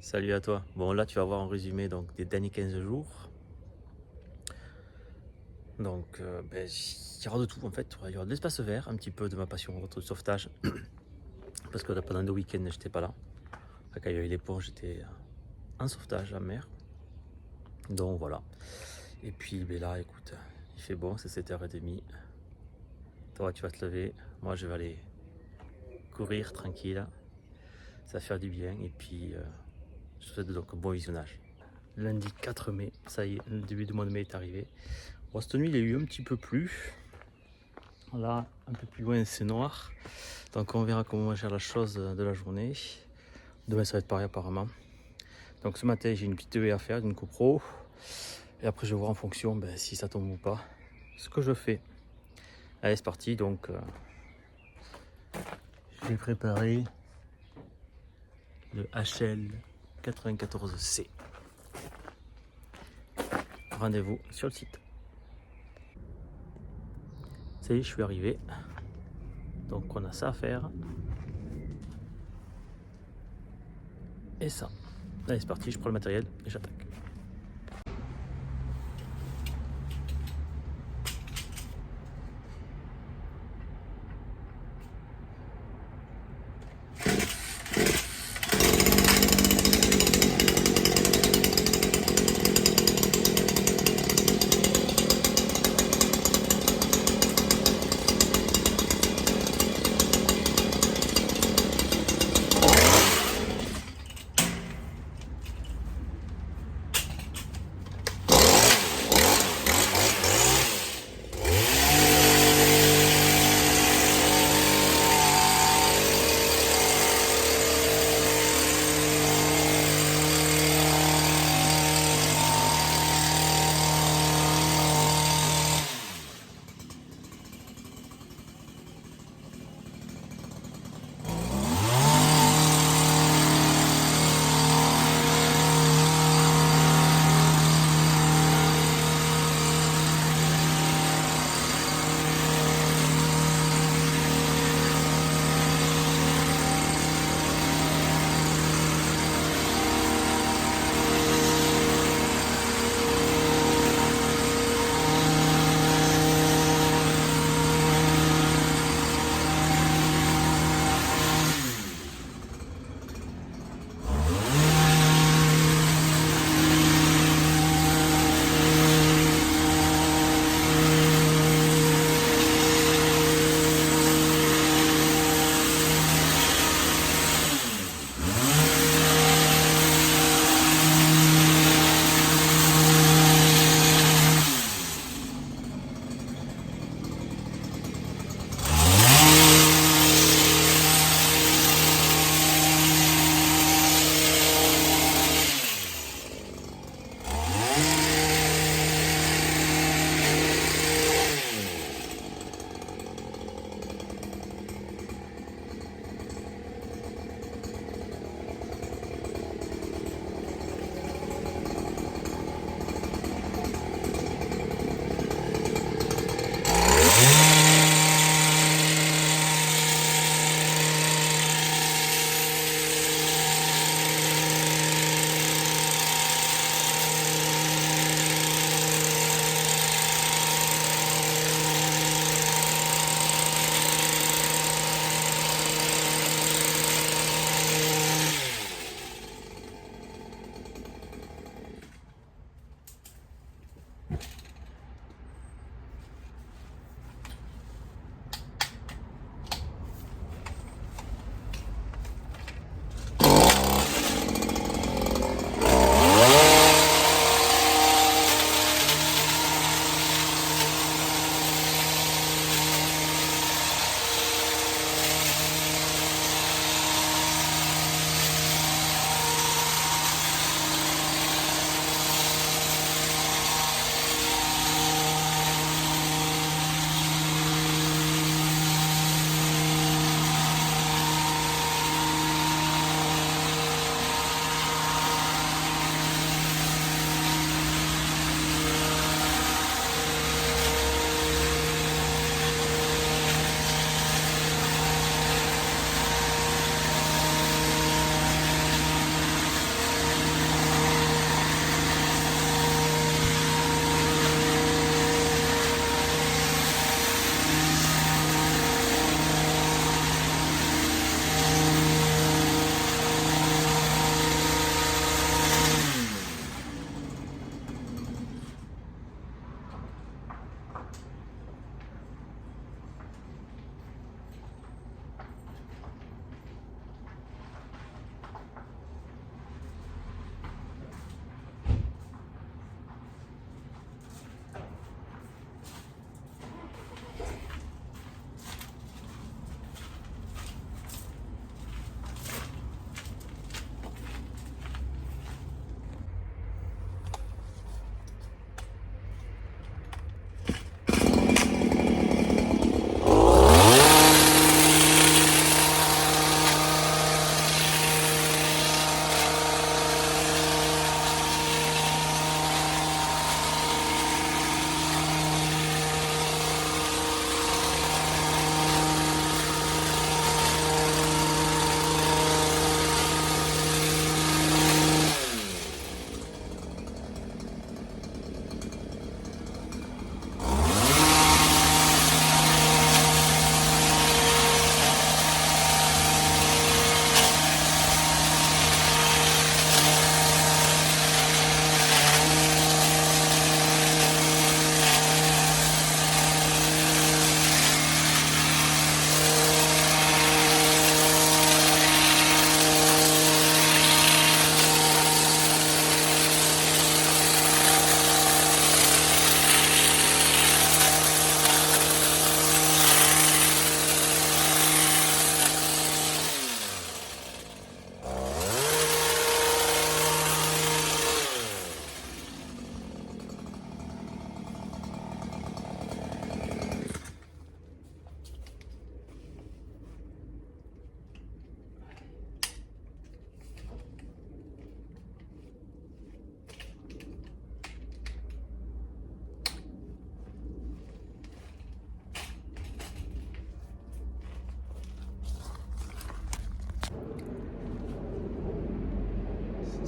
Salut à toi. Bon, là, tu vas voir un résumé donc, des derniers 15 jours. Donc, il y aura de tout en fait. Il y aura de l'espace vert, un petit peu de ma passion de sauvetage. Parce que pendant 2 week-ends, j'étais pas là. Quand il y a eu les ponts, j'étais en sauvetage en mer. Donc voilà. Et puis là, écoute, il fait bon, c'est 7h30. Toi, tu vas te lever. Moi, je vais aller courir tranquille. Ça va faire du bien. Et puis, je te souhaite donc un bon visionnage. Lundi 4 mai, ça y est, le début du mois de mai est arrivé. Bon, cette nuit, il y a eu un petit peu plus. Là, un peu plus loin, c'est noir. Donc, on verra comment on va gérer la chose de la journée. Demain, ça va être pareil, apparemment. Donc, ce matin, j'ai une petite EV à faire, d'une GoPro. Et après, je vais voir en fonction si ça tombe ou pas ce que je fais. Allez, c'est parti. Donc, j'ai préparé le HL 94C. Rendez-vous sur le site. Ça y est, je suis arrivé. Donc, on a ça à faire. Et ça. Allez, c'est parti, je prends le matériel et j'attaque.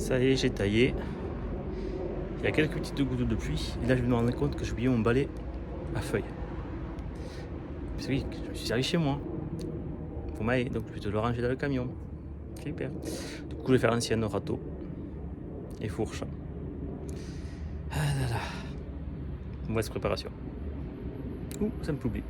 Ça y est, j'ai taillé. Il y a quelques petites gouttes de pluie. Et là, je me rends compte que j'ai oublié mon balai à feuilles. Parce que oui, je me suis servi chez moi. Pour m'ailler, donc je vais te le ranger dans le camion. Super. Du coup, je vais faire l'ancienne râteau et fourche. Ah là là. Mauvaise préparation. Ouh, ça me oublie.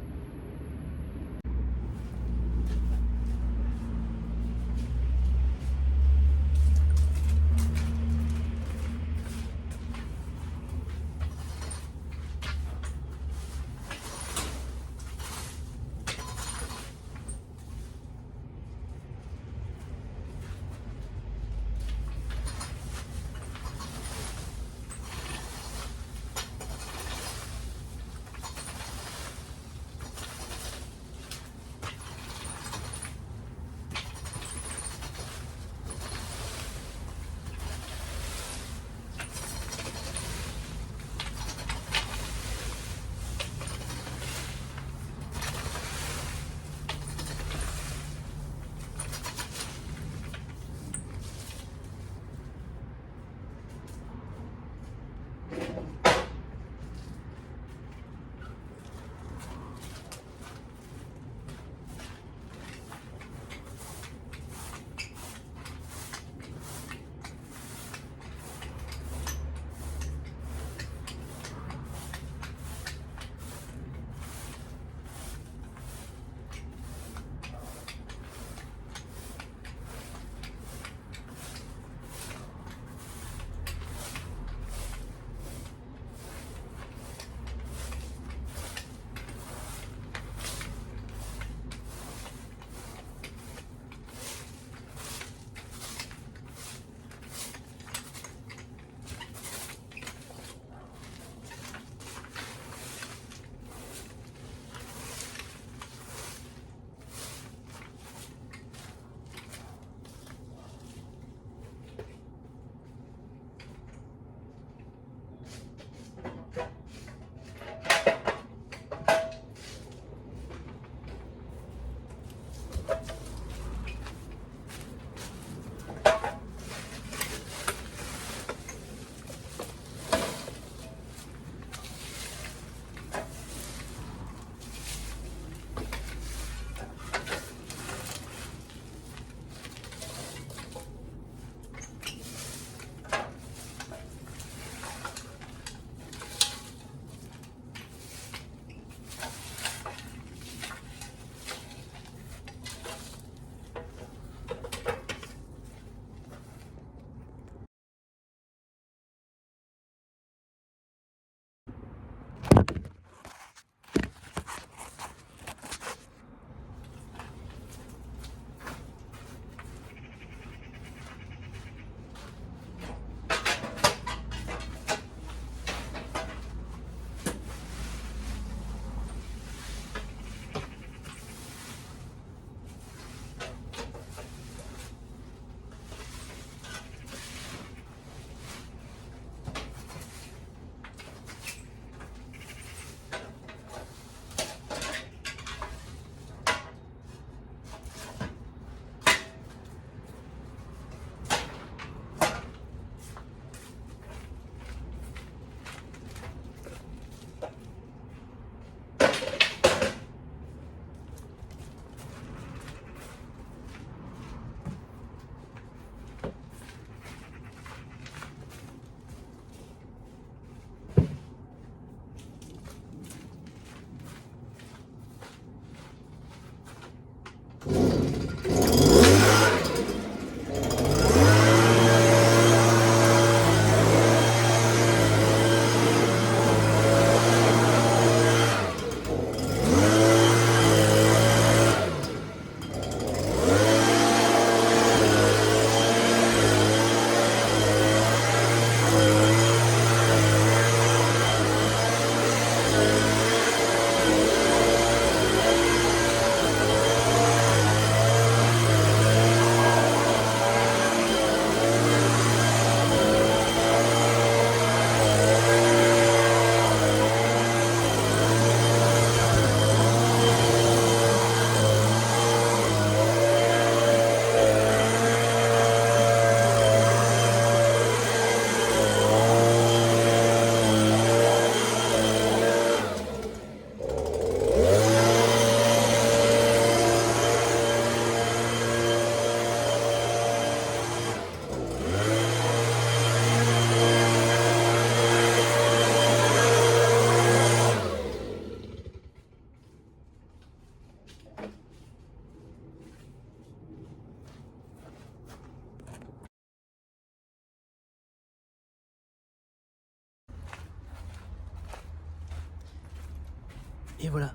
Et voilà,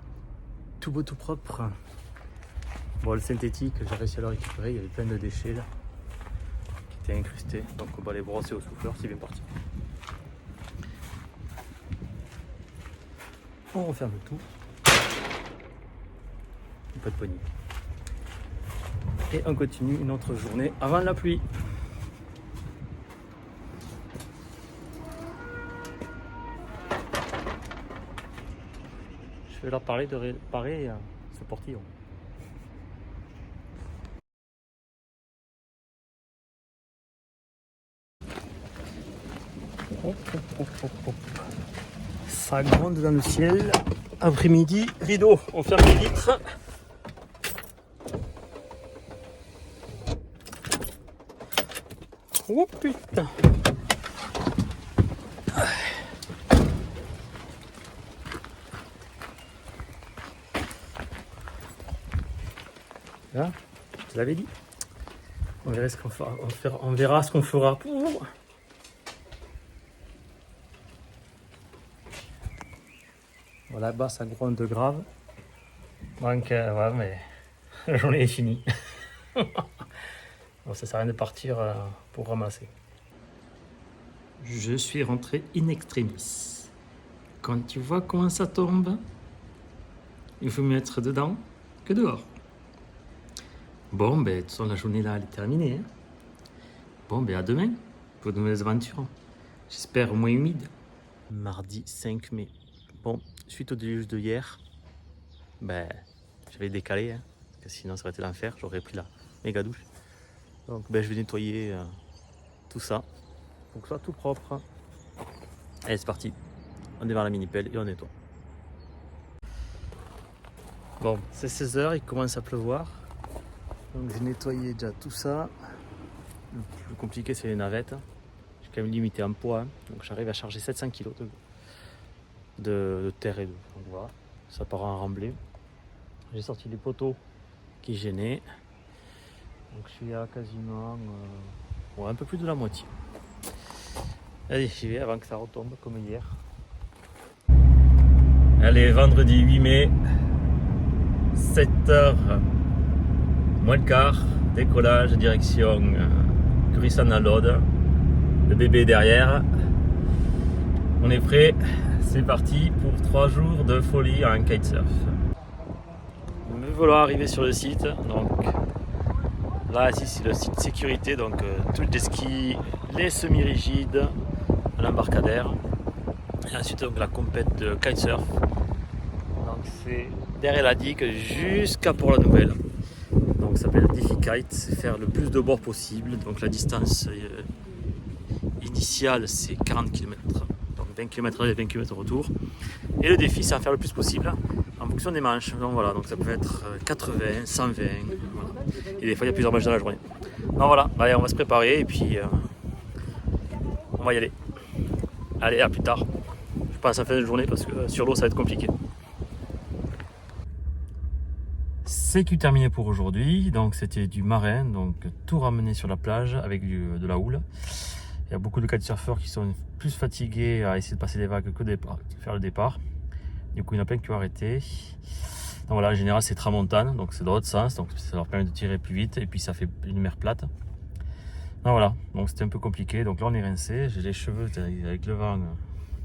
tout beau, tout propre. Bon, le synthétique, j'ai réussi à le récupérer, il y avait plein de déchets là, qui étaient incrustés. Donc on va les brosser au souffleur, c'est bien parti. On referme tout. Pas de panique. Et on continue une autre journée avant la pluie. Je vais leur parler de réparer ce portillon. Hop, hop, hop, hop, hop. Ça gronde dans le ciel. Après-midi, rideau. On ferme les vitres. Oh putain. Là, je l'avais dit. On verra ce qu'on fera. On verra ce qu'on fera. Voilà, bas ça gronde grave. Donc ouais, mais la journée est finie. Bon, ça sert à rien de partir pour ramasser. Je suis rentré in extremis. Quand tu vois comment ça tombe, il faut mieux être dedans que dehors. Bon, ben, de toute façon, la journée là, elle est terminée. Hein. Bon, ben, à demain pour de nouvelles aventures. J'espère moins humide. Mardi 5 mai. Bon, suite au déluge de hier, ben, j'avais décalé, hein, parce que sinon ça aurait été l'enfer. J'aurais pris la méga douche. Donc, ben, je vais nettoyer tout ça pour que ce soit tout propre. Allez, c'est parti. On démarre la mini-pelle et on nettoie. Bon, c'est 16h, il commence à pleuvoir. Donc j'ai nettoyé déjà tout ça. Le plus compliqué c'est les navettes. J'ai quand même limité en poids. Hein. Donc j'arrive à charger 700 kg de terre et d'eau. Donc voilà, ça part en remblai. J'ai sorti les poteaux qui gênaient. Donc je suis à quasiment un peu plus de la moitié. Allez, j'y vais avant que ça retombe comme hier. Allez, vendredi 8 mai, 7h moins le quart, décollage direction Curissan-la-Laude, le bébé derrière. On est prêt, c'est parti pour 3 jours de folie en kitesurf. Me voilà arrivé sur le site, donc là ici c'est le site sécurité, donc tout le jet ski, les semi-rigides, l'embarcadère, et ensuite donc la compète de kitesurf. Donc c'est derrière la digue jusqu'à Port-la-Nouvelle. Donc ça s'appelle DifiKite, c'est faire le plus de bords possible. Donc la distance initiale c'est 40 km, donc 20 km et 20 km retour. Et le défi c'est à faire le plus possible en fonction des manches. Donc voilà, donc ça peut être 80, 120, voilà. Et des fois il y a plusieurs manches dans la journée. Donc voilà, allez, on va se préparer et puis on va y aller. Allez, à plus tard. Je passe à la fin de journée parce que sur l'eau ça va être compliqué. Sécu terminé pour aujourd'hui, donc c'était du marin, donc tout ramené sur la plage avec de la houle. Il y a beaucoup de kitesurfers qui sont plus fatigués à essayer de passer les vagues que de faire le départ. Du coup il y en a plein qui ont arrêté. Donc voilà, en général c'est tramontane, donc c'est dans l'autre sens, donc ça leur permet de tirer plus vite et puis ça fait une mer plate. Donc voilà, donc c'était un peu compliqué, donc là on est rincé, j'ai les cheveux avec le vent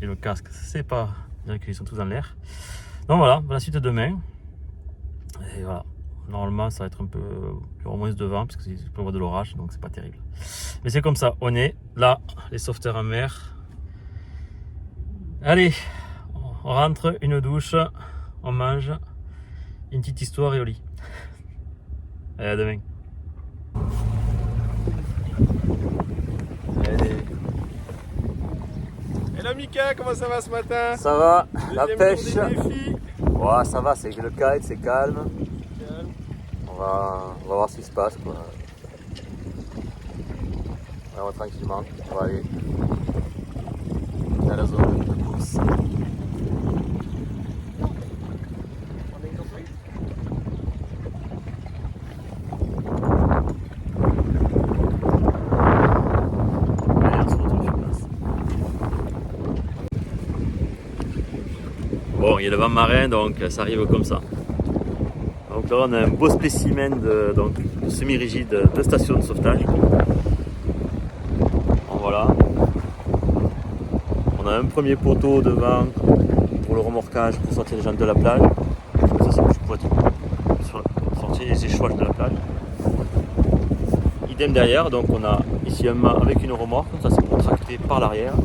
et le casque, c'est pas, je dirais qu'ils sont tous dans l'air. Donc voilà, la suite demain. Et voilà. Normalement ça va être un peu plus moins de vent parce qu'il peut y avoir de l'orage, donc c'est pas terrible, mais c'est comme ça, on est là, les sauveteurs en mer. Allez, on rentre, une douche, on mange, une petite histoire et au lit. Allez, à demain. Allez. Hello Mika, comment ça va ce matin? Ça va, la Deuxième pêche. jour des défis. Ouais, ça va, c'est le kite, c'est calme. On va voir ce qui se passe, quoi. On va tranquillement, on va aller dans la zone de course. Bon, bon, il y a le vent marin, donc ça arrive comme ça. Donc là, on a un beau spécimen de semi-rigide de station de sauvetage. Bon, voilà. On a un premier poteau devant pour le remorquage pour sortir les gens de la plage. Ça, c'est pour sortir les échouages de la plage. Idem derrière, donc on a ici un mât avec une remorque, ça c'est pour tracter par l'arrière.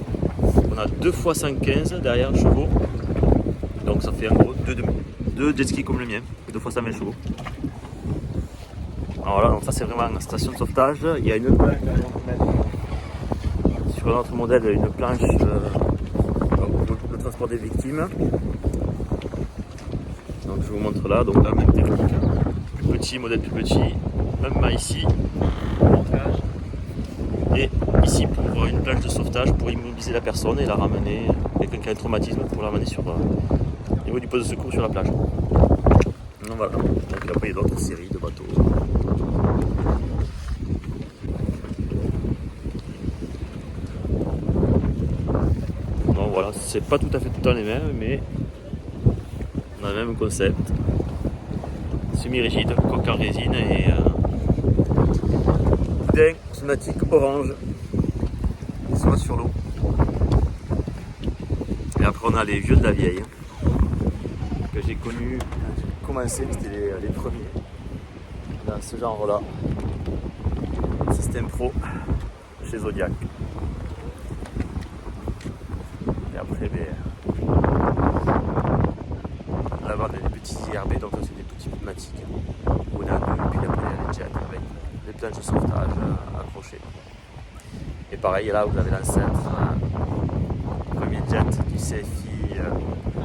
On a 2 x 115 derrière chevaux, donc ça fait en gros 2 jet skis comme le mien, 2 x 120 chevaux. Alors voilà, donc ça c'est vraiment une station de sauvetage. Il y a une planche sur notre modèle, une planche pour le transport des victimes. Donc je vous montre là, donc la même technique, plus petit, modèle plus petit, même mât ici, montage, et ici pour une planche de sauvetage pour immobiliser la personne et la ramener, quelqu'un qui a un traumatisme pour la ramener sur au niveau du poste de secours sur la plage. Donc voilà, donc après il y a d'autres séries de bateaux. Donc voilà, c'est pas tout à fait tout le temps les mêmes, mais on a le même concept. Semi-rigide, coque en résine et boudin pneumatique orange qui soit sur l'eau. Et après on a les vieux de la vieille que j'ai connus quand j'ai commencé, c'était les premiers dans ce genre là. Système Pro chez Zodiac. Et après on va avoir des petits IRB, donc c'est des petits pneumatiques. On a deux, puis après les jets avec les planches de sauvetage accrochées. Et pareil, là vous avez l'ancêtre, premier jet du CFI,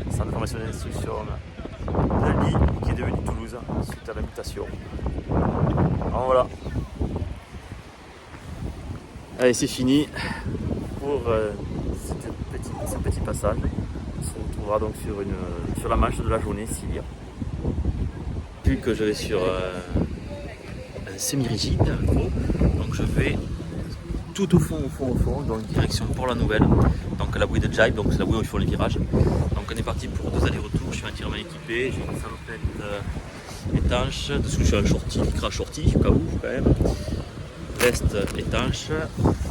Centre de formation et d'instruction de Lille, qui est devenu Toulouse suite à la mutation. Alors voilà. Allez, c'est fini pour ce petit passage. On se retrouvera donc sur la marche de la journée s'il y a. Vu que je vais sur un semi-rigide, gros, donc je vais tout au fond, donc direction Port-la-Nouvelle, donc la bouée de Jibe, donc c'est la bouée où ils font les virages. Donc on est parti pour 2 allers-retours, je suis entièrement équipé, j'ai une salopette étanche, dessous je suis un shorty, micro shorty, au cas où quand même. Veste étanche,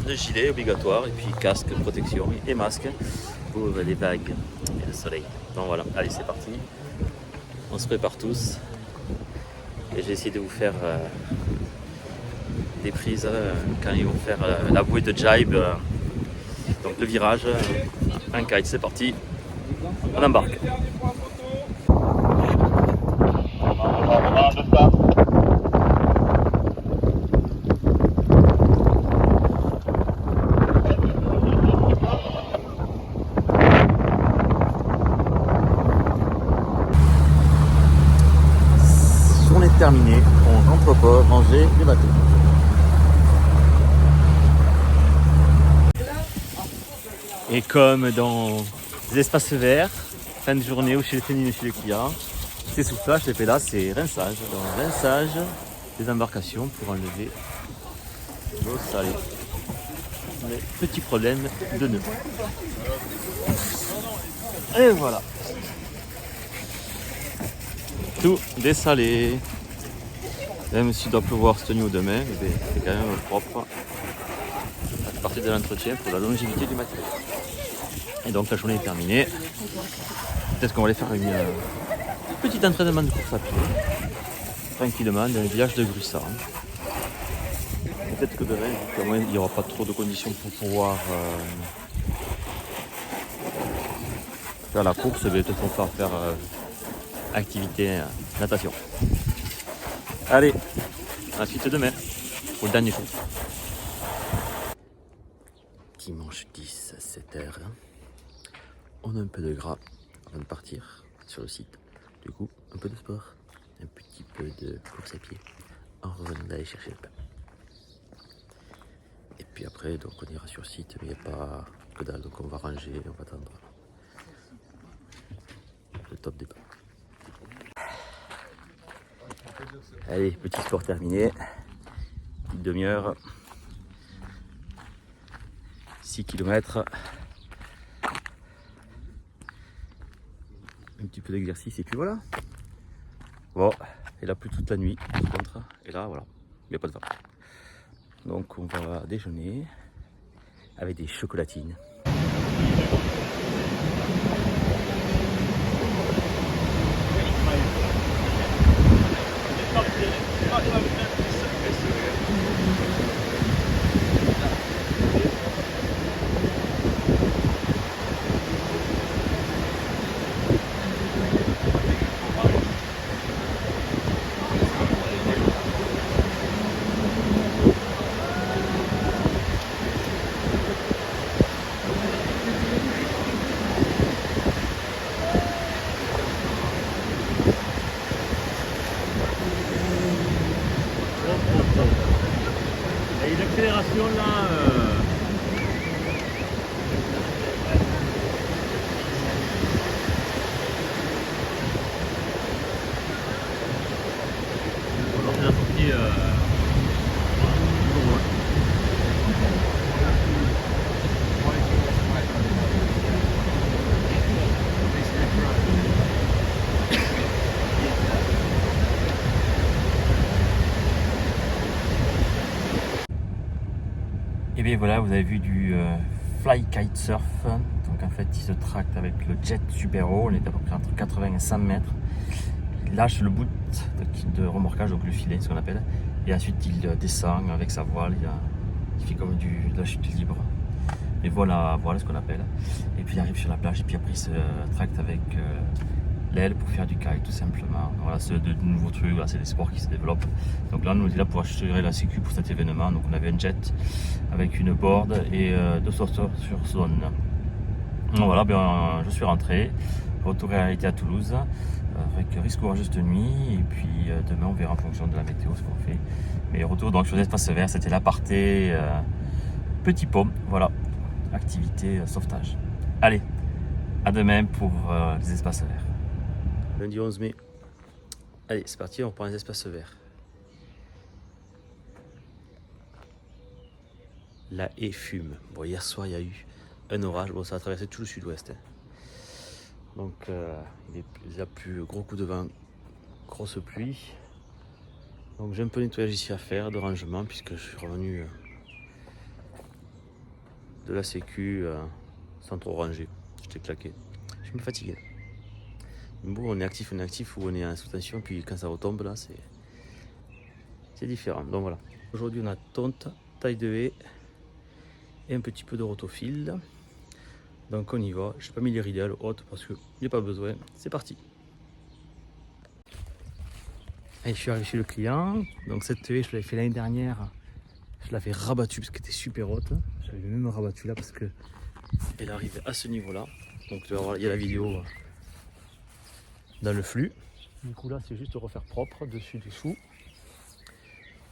le gilet obligatoire, et puis casque, protection et masque pour les vagues et le soleil. Donc voilà, allez c'est parti, on se prépare tous, et j'ai essayé de vous faire des prises quand ils vont faire la bouée de Jibe, donc le virage, un kite, c'est parti, on embarque. Journée terminée, on rentre pas manger le bateau. Et comme dans les espaces verts, fin de journée ou chez les féminines, chez les clients, c'est soufflage, et puis là c'est rinçage. Donc rinçage des embarcations pour enlever l'eau salée. Les petits problèmes de nœuds. Et voilà. Tout dessalé. Même s'il doit pleuvoir cette nuit ou demain, c'est quand même propre. C'est partie de l'entretien pour la longévité du matériel. Et donc la journée est terminée. Peut-être qu'on va aller faire une petit entraînement de course à pied. Tranquillement dans le village de Grussard. Peut-être que demain, vu qu'au moins il n'y aura pas trop de conditions pour pouvoir faire la course, peut-être qu'on va faire activité natation. Allez, à la suite demain pour le dernier jour. Dimanche 10 à 7h. On a un peu de gras avant de partir sur le site. Du coup, un peu de sport, un petit peu de course à pied en revenant d'aller chercher le pain. Et puis après, donc on ira sur le site, mais il n'y a pas que dalle, donc on va ranger, on va attendre le top départ. Allez, petit sport terminé, petite demi-heure, 6 km. un petit peu d'exercice et puis voilà. Bon, il a plu toute la nuit par contre. Et là, voilà, il n'y a pas de vent. Donc on va déjeuner avec des chocolatines. Et l'accélération là. Alors c'est la sortie. Et bien voilà, vous avez vu du fly kitesurf. Donc en fait, il se tracte avec le jet super haut. On est à peu près entre 80 et 100 mètres. Il lâche le bout de remorquage, donc le filet, ce qu'on appelle. Et ensuite, il descend avec sa voile. Il fait comme de la chute libre. Et voilà ce qu'on appelle. Et puis il arrive sur la plage. Et puis après, il se tracte avec l'aile pour faire du kite, tout simplement. Voilà, c'est de nouveaux trucs. Voilà, c'est des sports qui se développent. Donc là, nous, on est là pour assurer la sécu pour cet événement. Donc on avait un jet avec une board et deux sauveteurs sur zone. Donc voilà, ben, je suis rentré. Retour à réalité à Toulouse avec risque orageuse de nuit. Et puis demain, on verra en fonction de la météo ce qu'on fait. Mais retour donc sur l'espace vert, c'était l'aparté Petit Pont. Voilà, activité sauvetage. Allez, à demain pour les espaces verts. Lundi 11 mai. Allez, c'est parti, on reprend les espaces verts. La haie fume. Bon, hier soir, il y a eu un orage. Bon, ça a traversé tout le sud-ouest. Donc, il y a plus gros coup de vent, grosse pluie. Donc, j'ai un peu de nettoyage ici à faire, de rangement, puisque je suis revenu de la sécu sans trop ranger. J'étais claqué. Je suis fatigué. Bon, on est actif ou on est en sous-tension, puis quand ça retombe, là, c'est différent. Donc voilà. Aujourd'hui, on a tonte, taille de haie et un petit peu de rotofil. Donc on y va. Je n'ai pas mis les ridelles hautes parce qu'il n'y a pas besoin. C'est parti. Et je suis arrivé chez le client. Donc cette haie, je l'avais fait l'année dernière. Je l'avais rabattue parce qu'elle était super haute. Je l'avais même rabattue là parce que elle arrive à ce niveau-là. Donc tu vas voir, il y a la vidéo dans le flux. Du coup là, c'est juste refaire propre dessus dessous.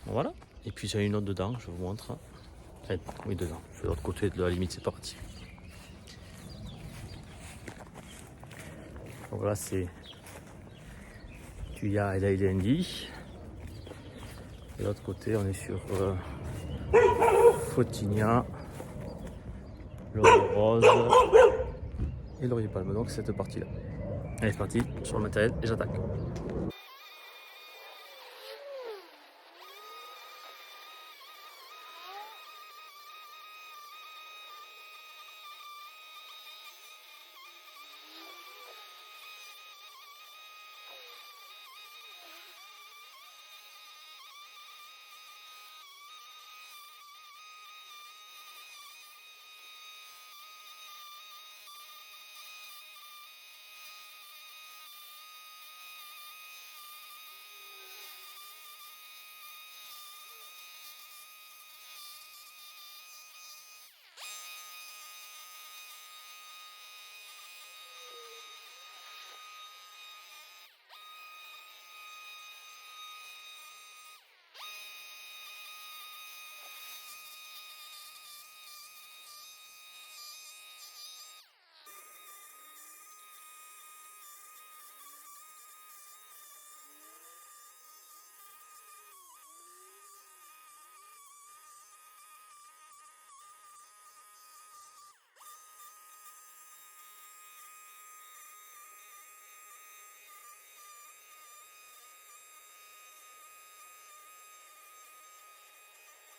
Voilà. Et puis j'ai une autre dedans, je vous montre. Enfin, oui, dedans. Je fais de l'autre côté, de la limite, c'est parti. Donc là, c'est Tuya et Lailendi. Et de l'autre côté, on est sur Fotinia, Laurier Rose et Laurier Palme. Donc, cette partie-là. Allez, c'est parti, sur le matériel et j'attaque.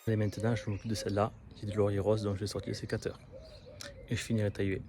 Et maintenant, je m'occupe de celle-là, qui est de laurier rose, donc je vais sortir le sécateur. Et je finirai tailler.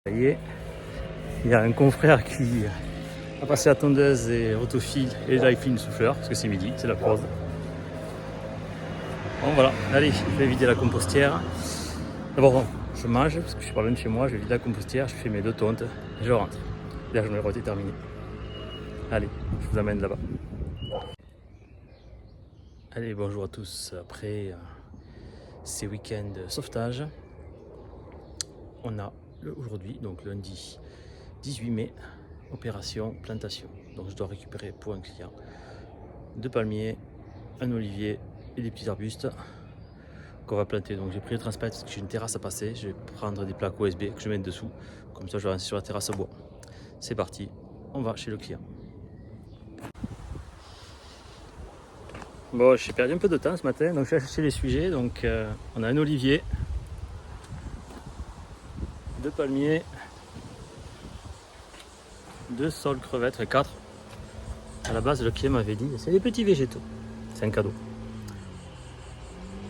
Ça y est, il y a un confrère qui a passé la tondeuse et rotophile et là il filme le souffleur parce que c'est midi, c'est la pause. Bon voilà, allez, je vais vider la compostière. D'abord, je mange parce que je suis pas loin de chez moi, je vide la compostière, je fais mes 2 tontes et je rentre. La journée est terminée. Allez, je vous amène là-bas. Allez, bonjour à tous. Après ces week-ends de sauvetage, on a aujourd'hui, donc lundi 18 mai, opération plantation. Donc je dois récupérer pour un client 2 palmiers, un olivier et des petits arbustes qu'on va planter. Donc j'ai pris le transpalette parce que j'ai une terrasse à passer. Je vais prendre des plaques OSB que je vais mettre dessous. Comme ça je vais avancer sur la terrasse à bois. C'est parti, on va chez le client. Bon, j'ai perdu un peu de temps ce matin, donc je vais chercher les sujets. Donc on a un olivier, 2 palmiers, 2 sols crevettes, enfin 4. À la base, le client m'avait dit, c'est des petits végétaux. C'est un cadeau.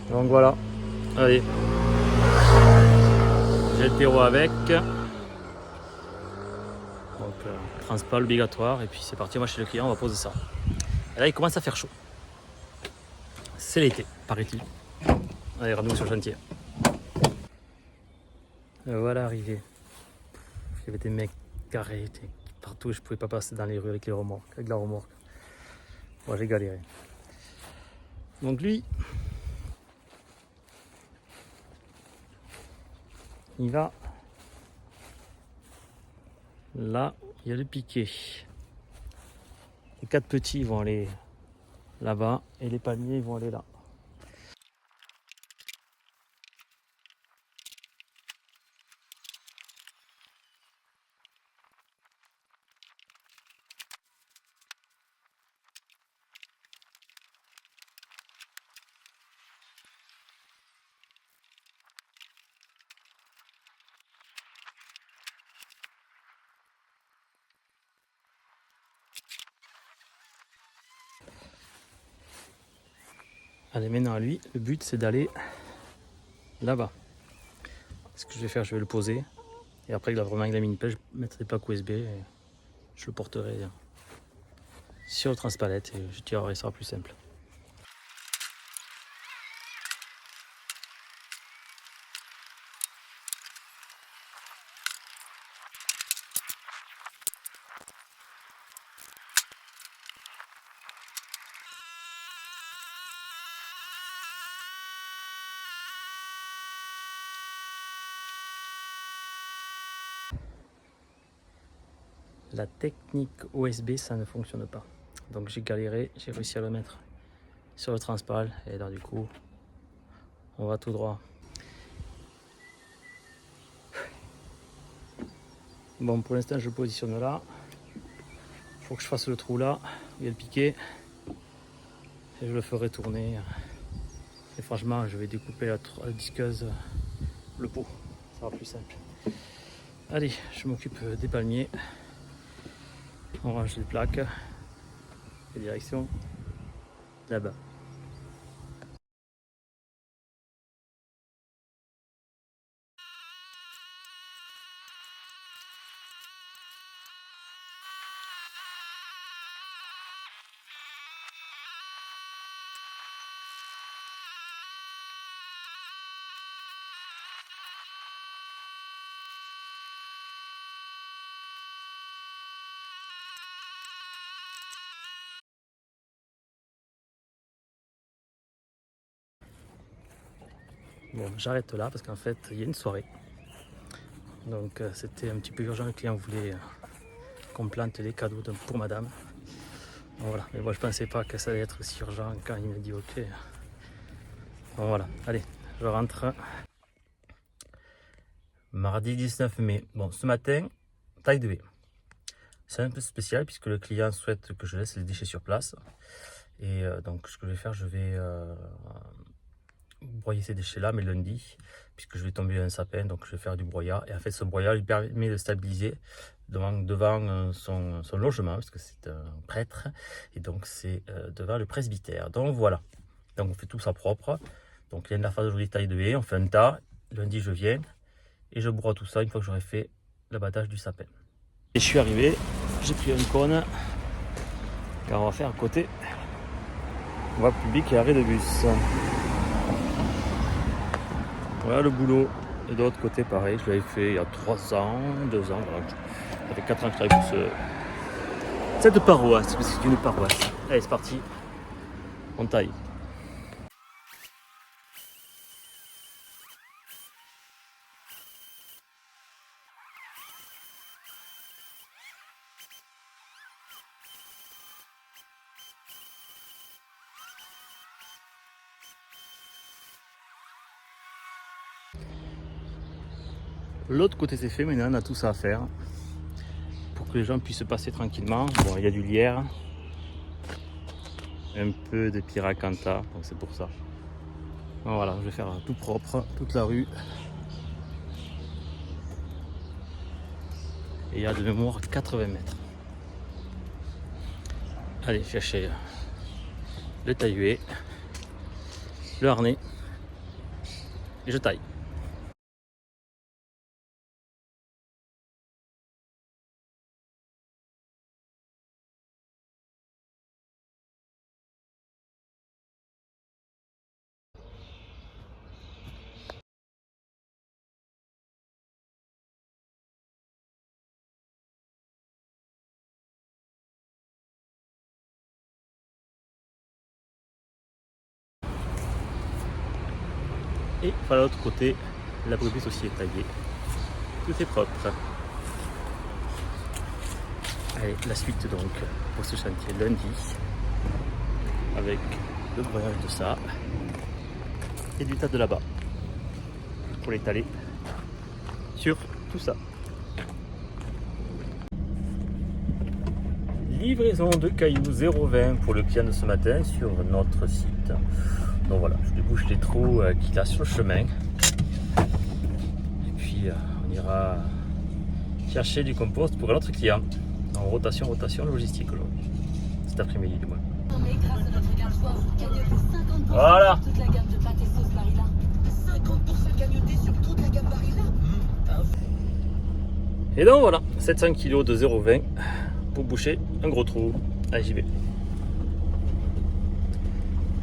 Donc voilà. Allez. J'ai le terreau avec. Donc, transpal obligatoire. Et puis c'est parti, moi chez le client, on va poser ça. Et là, il commence à faire chaud. C'est l'été, paraît-il. Allez, rendez-vous sur le chantier. Voilà, arrivé. Il y avait des mecs carrés partout. Je pouvais pas passer dans les rues avec les remorques, avec la remorque. Moi, j'ai galéré. Donc lui, il va là, il y a le piquet. Les 4 petits vont aller là-bas et les palmiers vont aller là. Allez, maintenant à lui, le but c'est d'aller là-bas. Ce que je vais faire, je vais le poser. Et après, vraiment avec la mini pelle, je mettrai des plaques USB et je le porterai sur le transpalette et je tirerai, ça sera plus simple. la technique OSB ça ne fonctionne pas. Donc j'ai galéré, j'ai réussi à le mettre sur le transpal et là du coup on va tout droit. Bon, pour l'instant je le positionne là. Il faut que je fasse le trou là, il y a le piquet et je le ferai tourner. Et franchement je vais découper la disqueuse, le pot, ça sera plus simple. Allez, je m'occupe des palmiers. On range les plaques. Et direction là-bas. Bon, j'arrête là parce qu'en fait il y a une soirée. Donc c'était un petit peu urgent, le client voulait qu'on plante les cadeaux pour madame. Bon, voilà, mais moi je pensais pas que ça allait être si urgent quand il m'a dit ok. Bon, voilà, allez, je rentre. Mardi 19 mai. Bon, ce matin, taille de haie. C'est un peu spécial puisque le client souhaite que je laisse les déchets sur place. Et donc ce que je vais faire, je vais broyer ces déchets là mais lundi puisque je vais tomber un sapin, donc je vais faire du broyat et en fait ce broyat lui permet de stabiliser devant son logement parce que c'est un prêtre et donc c'est devant le presbytère. Donc voilà, donc on fait tout ça propre. Donc il y a de la phase aujourd'hui taille de haie, on fait un tas, lundi je viens et je broie tout ça une fois que j'aurai fait l'abattage du sapin. Et je suis arrivé, j'ai pris un cône car on va faire à côté voie publique et arrêt de bus. Voilà le boulot. Et de l'autre côté, pareil, je l'avais fait il y a 3 ans, 2 ans. Voilà. Ça fait 4 ans que je travaille pour cette paroisse, parce que c'est une paroisse. Allez, c'est parti. On taille. L'autre côté c'est fait, maintenant on a tout ça à faire pour que les gens puissent passer tranquillement. Bon, il y a du lierre, un peu de pyracantha, donc c'est pour ça. Donc voilà, je vais faire tout propre, toute la rue. Et il y a de mémoire 80 mètres. Allez, chercher le tailluet, le harnais et je taille. Et par l'autre côté, la brebis aussi est taillée. Tout est propre. Allez, la suite donc pour ce chantier lundi avec le broyage de ça et du tas de là-bas pour l'étaler sur tout ça. Livraison de cailloux 0,20 pour le client de ce matin sur notre site. Donc voilà, je débouche les trous qu'il a sur le chemin. Et puis on ira chercher du compost pour un autre client. En rotation logistique aujourd'hui. Cet après-midi du moins. Voilà. Et donc voilà, 700 kg de 0,20 pour boucher un gros trou. Allez, j'y vais.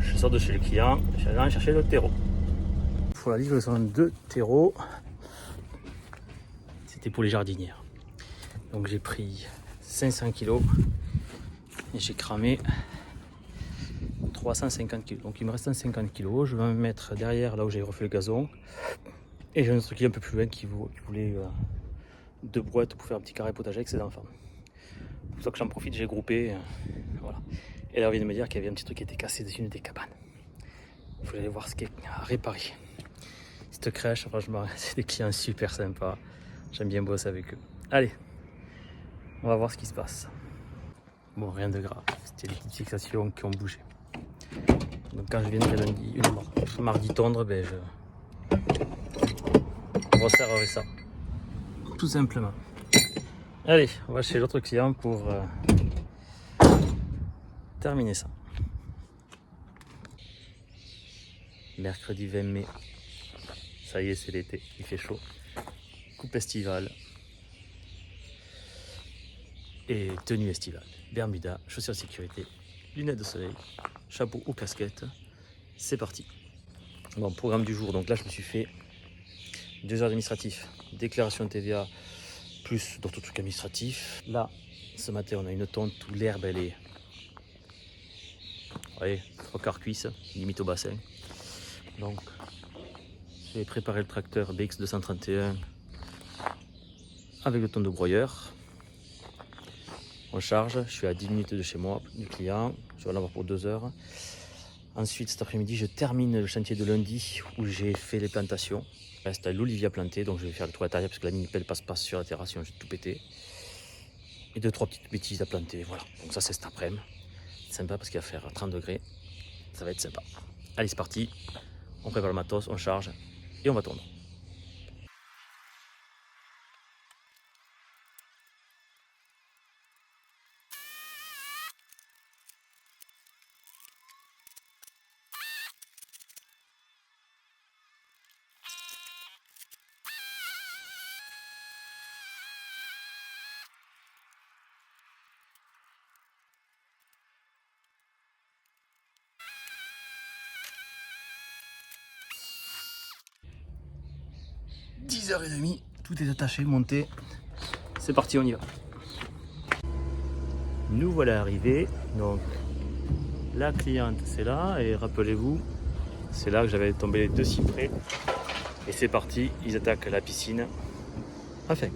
Je sors de chez le client, je vais aller chercher le terreau. Pour la livraison de terreau, c'était pour les jardinières. Donc j'ai pris 500 kg et j'ai cramé 350 kg. Donc il me reste 50 kg. Je vais me mettre derrière là où j'ai refait le gazon. Et j'ai un autre client un peu plus loin qui voulait 2 boîtes pour faire un petit carré potager avec ses enfants. pour ça que j'en profite, j'ai groupé. Voilà. Et là, on vient de me dire qu'il y avait un petit truc qui était cassé dans une des cabanes. Il faut aller voir ce qui est à réparer. Cette crèche, franchement, c'est des clients super sympas. J'aime bien bosser avec eux. Allez, on va voir ce qui se passe. Bon, rien de grave, c'était les petites fixations qui ont bougé. Donc quand je viendrai mardi tondre, ben je resserrerai ça. Tout simplement. Allez, on va chez l'autre client pour terminer ça. Mercredi 20 mai. Ça y est, c'est l'été, il fait chaud. Coupe estivale. Et tenue estivale. Bermuda, chaussures de sécurité, lunettes de soleil, chapeau ou casquette. C'est parti. Bon, programme du jour. Donc là, je me suis fait 2 heures d'administratif. Déclaration de TVA, plus d'autres trucs administratifs. Là, ce matin, on a une tonte où l'herbe, elle est... Vous voyez, 3/4 cuisse, limite au bassin. Donc, j'ai préparé le tracteur BX231 avec le tondeau broyeur. On charge, je suis à 10 minutes de chez moi, du client, je vais en avoir pour 2 heures. Ensuite, cet après-midi, je termine le chantier de lundi où j'ai fait les plantations. Il reste l'olivier à planter, donc je vais faire le tour à l'intérieur parce que la mini-pelle passe pas sur la terrasse, sinon j'ai tout pété. Et 2-3 petites bêtises à planter, voilà. Donc ça, c'est cet après-midi. C'est sympa parce qu'il va faire 30 degrés, ça va être sympa. Allez, c'est parti, on prépare le matos, on charge et on va tondre. « 10h30, tout est attaché, monté. C'est parti, on y va. » Nous voilà arrivés. Donc, la cliente, c'est là. Et rappelez-vous, c'est là que j'avais tombé les 2 cyprès. Et c'est parti, ils attaquent la piscine. Enfin.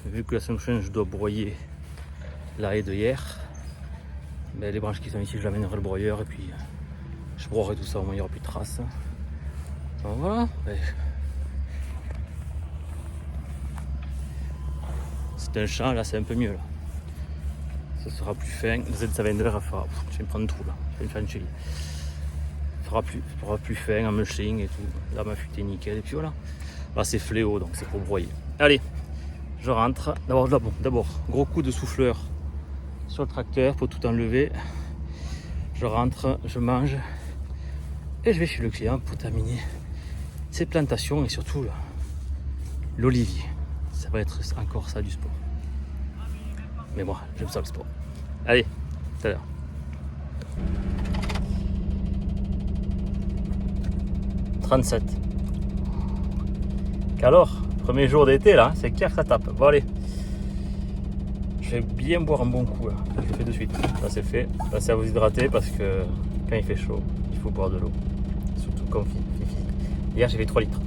Vu que la semaine prochaine je dois broyer la haie de hier, ben, les branches qui sont ici je l'amènerai le broyeur et puis je broierai tout ça, au moins il n'y aura plus de traces. Donc voilà, ben, c'est un champ, là c'est un peu mieux là. Ça sera plus fin, le Z ça va fera. Je vais me prendre tout là, je vais me faire une chili. fera plus fin, en mulching et tout. Là, ma fuite est nickel. Et puis voilà. Là, c'est fléau, donc c'est pour broyer. Allez, je rentre. D'abord, gros coup de souffleur sur le tracteur pour tout enlever. Je rentre, je mange et je vais chez le client pour terminer ces plantations et surtout l'olivier. Ça va être encore ça du sport. Mais moi, j'aime ça le sport. Allez, tout à l'heure. « 37. Qu'alors, premier jour d'été là, c'est clair que ça tape. Bon allez, je vais bien boire un bon coup là. Je le fais de suite. Là c'est fait. Là c'est à vous hydrater parce que quand il fait chaud, il faut boire de l'eau. Surtout comme Fifi. Hier j'ai fait 3 litres.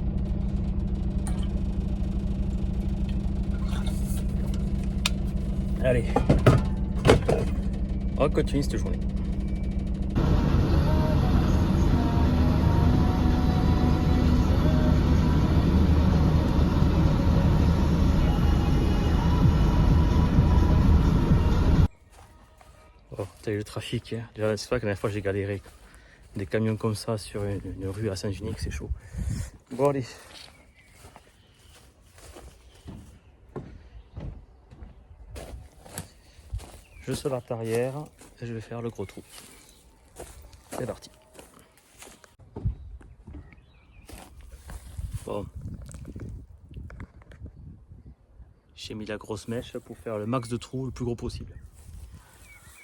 Allez, on continue cette journée. Oh, t'as eu le trafic, hein. Déjà, c'est vrai que la dernière fois j'ai galéré. Des camions comme ça sur une rue à Saint-Unique, c'est chaud. Bon allez. Je sors la arrière et je vais faire le gros trou. C'est parti. Bon. J'ai mis la grosse mèche pour faire le max de trous le plus gros possible.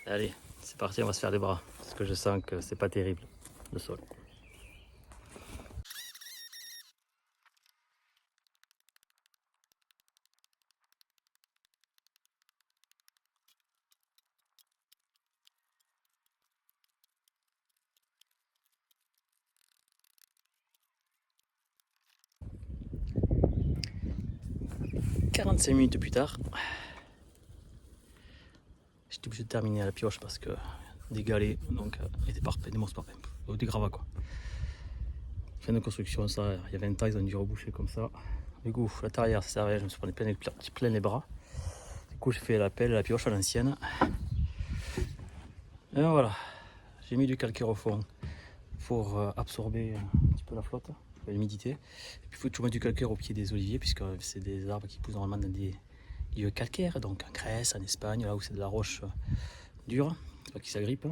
Allez, c'est parti, on va se faire des bras. Parce que je sens que c'est pas terrible, le sol. « 45 minutes plus tard, j'étais obligé de terminer à la pioche parce que des galets, donc des parpaings, des morceaux parpaings, des gravats quoi. Fin de construction, ça, il y a 20 ans, ils ont dû reboucher comme ça. Du coup, la tarière, ça servait, je me suis pris plein les bras. Du coup, j'ai fait la pelle, la pioche à l'ancienne. Et voilà, j'ai mis du calcaire au fond pour absorber un petit peu la flotte, l'humidité. Et puis il faut toujours mettre du calcaire au pied des oliviers, puisque c'est des arbres qui poussent normalement dans des lieux calcaires, donc en Grèce, en Espagne, là où c'est de la roche dure, qui s'agrippe.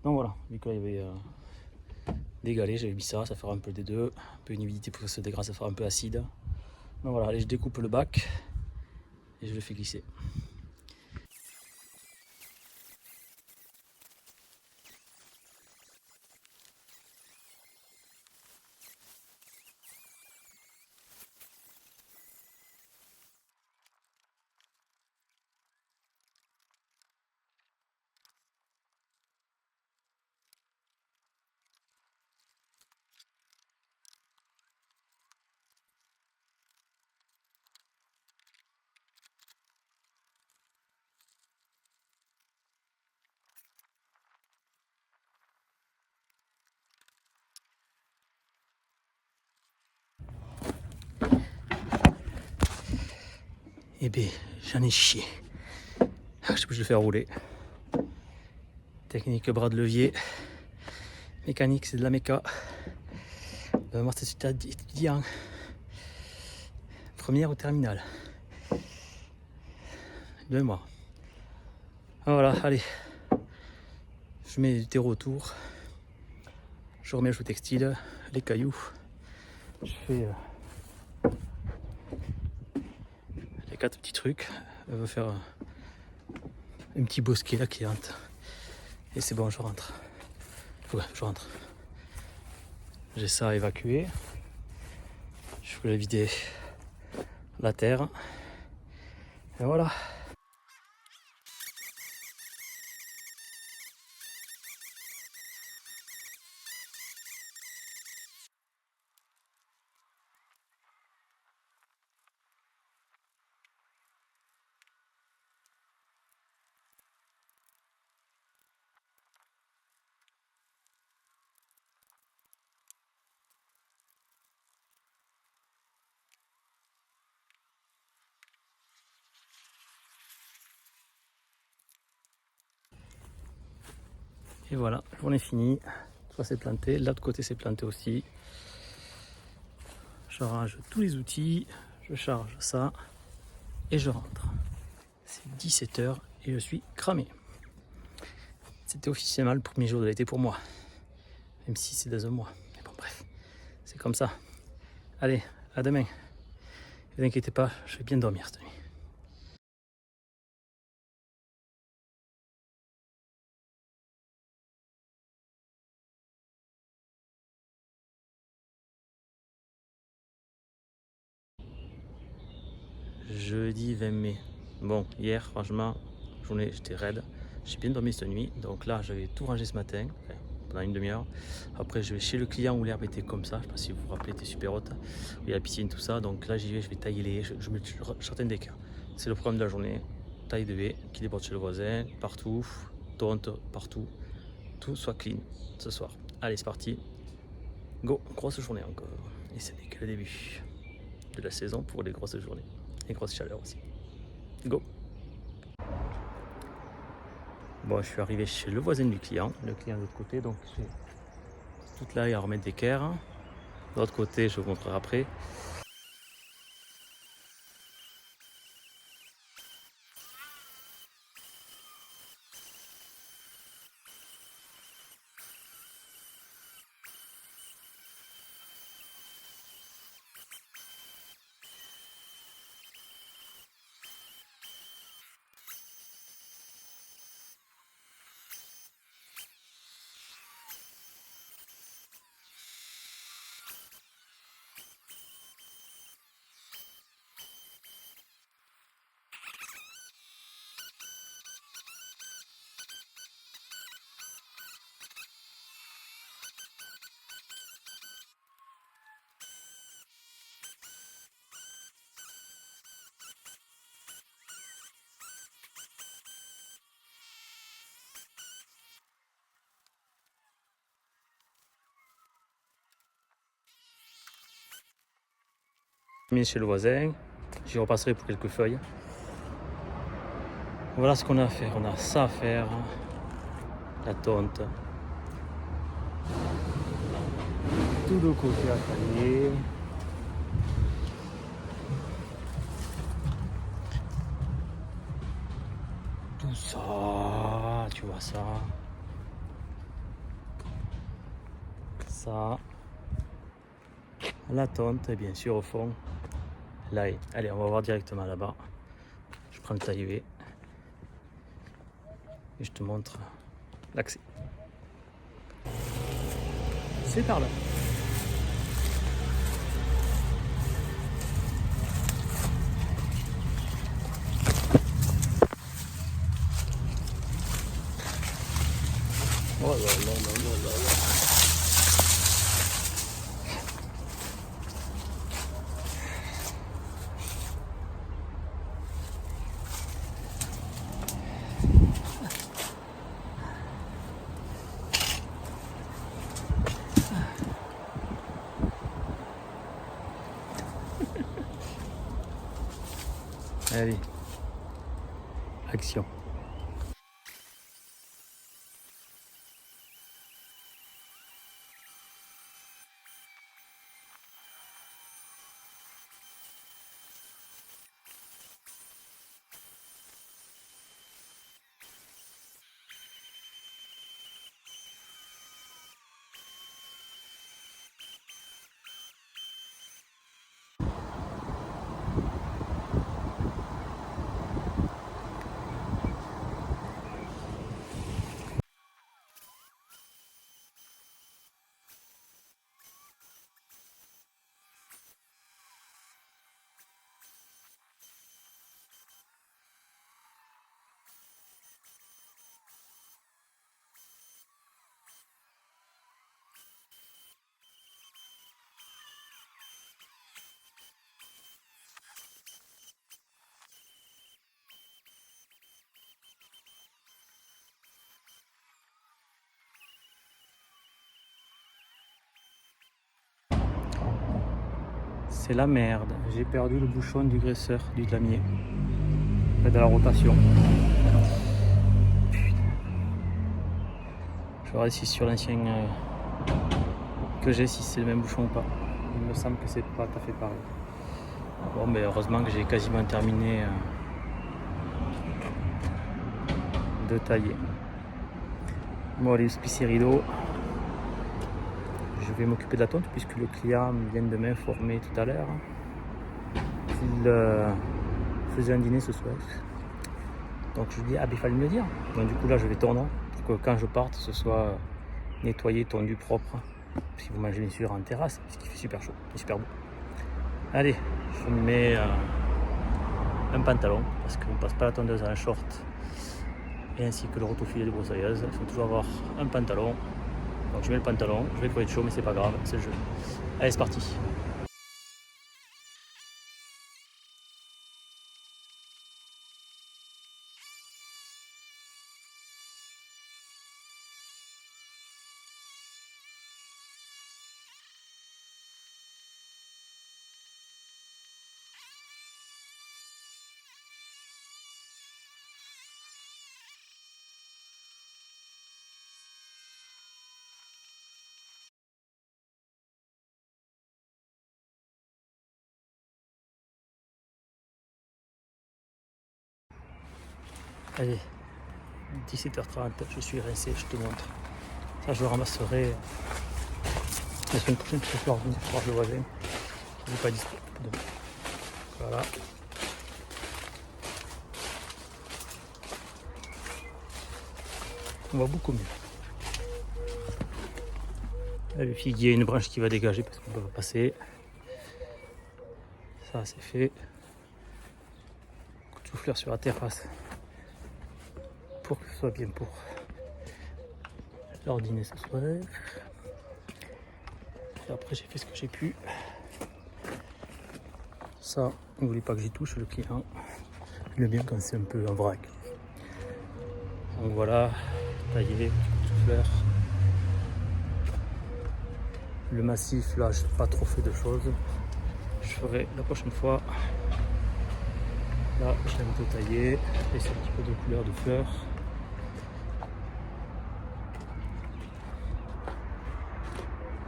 Donc voilà, vu que là il y avait des galets, j'avais mis ça, ça fera un peu des deux, un peu une humidité pour que ça se dégrade, ça fera un peu acide. Donc voilà, allez, je découpe le bac et je le fais glisser. Eh bien, j'en ai chié. Je sais plus, je le fais rouler. Technique bras de levier. Mécanique, c'est de la méca. Master étudiant. Première ou terminale. 2 mois. Voilà, allez. Je mets du terreau autour. Je remets le textile, les cailloux. Je fais les 4 petits trucs. On va faire un petit bosquet là qui rentre. Et c'est bon, je rentre. Ouais, je rentre. J'ai ça à évacuer. Je voulais vider la terre. Et voilà. Et voilà, journée finie. Soit c'est planté, l'autre côté c'est planté aussi. Je range tous les outils, je charge ça et je rentre. C'est 17 h et je suis cramé. C'était officiellement le premier jour de l'été pour moi. Même si c'est dans un mois. Mais bon, bref, c'est comme ça. Allez, à demain. Ne vous inquiétez pas, je vais bien dormir cette nuit. Jeudi 20 mai. Bon, hier, franchement, journée, j'étais raide. J'ai bien dormi cette nuit. Donc là, j'avais tout rangé ce matin, enfin, pendant une demi-heure. Après, je vais chez le client où l'herbe était comme ça. Je ne sais pas si vous vous rappelez, était super haute. Il y a la piscine, tout ça. Donc là, j'y vais, je vais tailler les haies. Je mets certains des cas. C'est le programme de la journée. Taille de haies qui déborde chez le voisin, partout, tonte, partout. Tout soit clean ce soir. Allez, c'est parti. Go, grosse journée encore. Et ce n'est que le début de la saison pour les grosses journées. Et grosse chaleur aussi. Go. Bon, je suis arrivé chez le voisin du client. Le client de l'autre côté, donc j'ai toute là à remettre d'équerre. De l'autre côté, je vous montrerai après. Mis chez le voisin, j'y repasserai pour quelques feuilles. Voilà ce qu'on a à faire. On a ça à faire, la tonte, tout de côté à tailler. Tout ça, tu vois ça. Ça. La tonte, et bien sûr au fond. Là, allez, on va voir directement là-bas. Je prends le taille-V et je te montre l'accès. C'est par là. Oh là là là là là. Allez, action. C'est la merde. J'ai perdu le bouchon du graisseur du damier. De la rotation. Putain. Je vais voir si sur l'ancien que j'ai, si c'est le même bouchon ou pas. Il me semble que c'est pas tout à fait pareil. Bon, mais heureusement que j'ai quasiment terminé de tailler. Bon, allez, ce rideau. Je vais m'occuper de la tonte puisque le client vient de m'informer tout à l'heure qu'il faisait un dîner ce soir. Donc je lui dis, ah ben il fallait me le dire. Donc du coup là je vais tondre pour que quand je parte ce soit nettoyé, tondu, propre. Parce que vous mangez bien sûr en terrasse, puisqu'il fait super chaud, et super beau. Allez, je me mets un pantalon, parce qu'on passe pas la tondeuse en short, et ainsi que le rotofilet de broussailleuse. Il faut toujours avoir un pantalon. Donc je mets le pantalon, je vais crever de chaud, mais c'est pas grave, c'est le jeu. Allez, c'est parti. Allez, 17h30, je suis rincé, je te montre. Ça, je le ramasserai la semaine prochaine, je vais revenir voir le voisin. Il n'est pas dispo. Donc, voilà. On va beaucoup mieux. Là, le figuier, il y a une branche qui va dégager parce qu'on ne peut pas passer. Ça, c'est fait. Coup de souffleur sur la terrasse pour que ce soit bien pour leur dîner ce soir. Et après, j'ai fait ce que j'ai pu. Ça, n'oubliez pas que j'y touche, le client. Il aime bien quand c'est un peu en vrac. Donc voilà, taillé, coup de souffleur. Le massif, là, je n'ai pas trop fait de choses. Je ferai la prochaine fois. Là, je l'ai un peu taillé. Et c'est un petit peu de couleur de fleurs.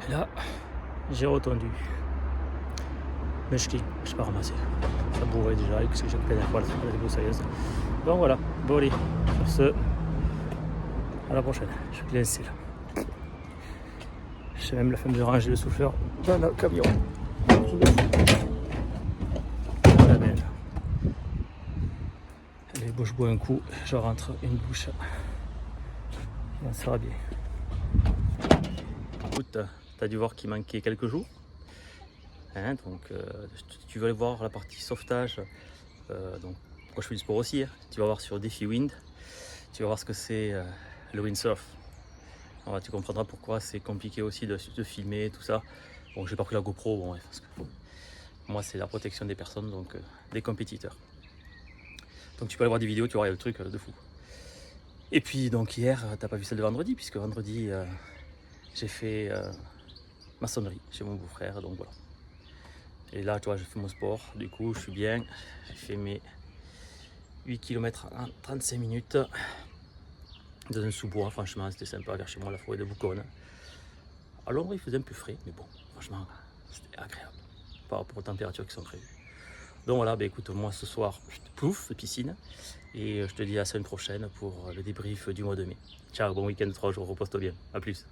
Et là, j'ai retendu. Mais je clique, je n'ai pas ramassé. Ça bourrait déjà, et que j'ai plein à poil, c'est broussailleuse. Donc voilà, bon allez, sur ce, à la prochaine. Je suis laissé là. J'ai même la flemme de ranger le souffleur dans le camion. Voilà, belle. Allez, bon, je bois un coup, je rentre une bouche. Ça sera bien. Écoute, t'as dû voir qu'il manquait quelques jours. Hein, donc, tu vas aller voir la partie sauvetage. Donc, pourquoi je fais du sport aussi. Hein. Tu vas voir sur Défi Wind. Tu vas voir ce que c'est le windsurf. Alors, tu comprendras pourquoi c'est compliqué aussi de filmer tout ça. Bon, j'ai pas pris la GoPro, bon, parce que moi c'est la protection des personnes, donc des compétiteurs. Donc tu peux aller voir des vidéos, tu vois, il y a le truc de fou. Et puis donc hier, t'as pas vu celle de vendredi, puisque vendredi j'ai fait maçonnerie chez mon beau-frère, donc voilà. Et là, tu vois, j'ai fait mon sport, du coup je suis bien. J'ai fait mes 8 km en 35 minutes. Dans un sous-bois, franchement c'était sympa, vers chez moi, la forêt de Bouconne. À l'ombre il faisait un peu frais, mais bon, franchement c'était agréable par rapport aux températures qui sont prévues. Donc voilà, bah écoute, moi ce soir, pouf, piscine, et je te dis à la semaine prochaine pour le débrief du mois de mai. Ciao, bon week-end de 3 jours, repose-toi bien, à plus.